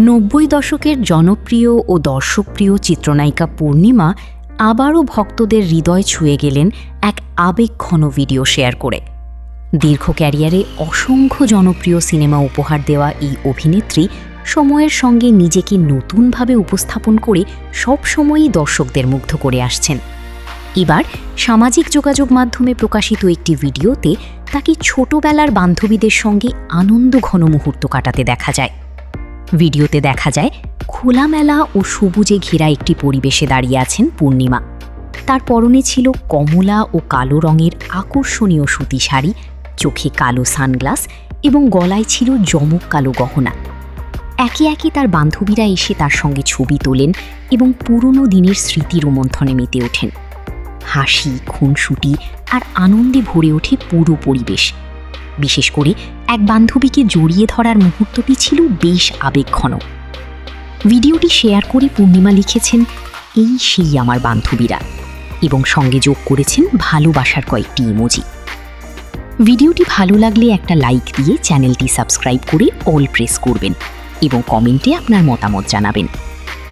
নব্বই দশকের জনপ্রিয় ও দর্শকপ্রিয় চিত্রনায়িকা পূর্ণিমা আবারও ভক্তদের হৃদয় ছুঁয়ে গেলেন এক আবেগঘন ভিডিও শেয়ার করে। দীর্ঘ ক্যারিয়ারে অসংখ্য জনপ্রিয় সিনেমা উপহার দেওয়া এই অভিনেত্রী সময়ের সঙ্গে নিজেকে নতুনভাবে উপস্থাপন করে সবসময়ই দর্শকদের মুগ্ধ করে আসছেন। এবার সামাজিক যোগাযোগ মাধ্যমে প্রকাশিত একটি ভিডিওতে তাকে ছোটবেলার বান্ধবীদের সঙ্গে আনন্দঘন মুহূর্ত কাটাতে দেখা যায়। ভিডিওতে দেখা যায় খোলামেলা ও সবুজে ঘেরা একটি পরিবেশে দাঁড়িয়ে আছেন পূর্ণিমা। তার পরনে ছিল কমলা ও কালো রঙের আকর্ষণীয় সুতি শাড়ি, চোখে কালো সানগ্লাস এবং গলায় ছিল জমক কালো গহনা। একে একে তার বান্ধবীরা এসে তার সঙ্গে ছবি তোলেন এবং পুরনো দিনের স্মৃতি রোমন্থনে মেতে ওঠেন। হাসি, খুনসুটি আর আনন্দে ভরে ওঠে পুরো পরিবেশ। বিশেষ করে এক বান্ধবীকে জড়িয়ে ধরার মুহূর্তটি ছিল বেশ আবেগঘন। ভিডিওটি শেয়ার করে পূর্ণিমা লিখেছেন, এই সেই আমার বান্ধবীরা, এবং সঙ্গে যোগ করেছেন ভালোবাসার কয়েকটি ইমোজি। ভিডিওটি ভালো লাগলে একটা লাইক দিয়ে চ্যানেলটি সাবস্ক্রাইব করে অল প্রেস করবেন এবং কমেন্টে আপনার মতামত জানাবেন।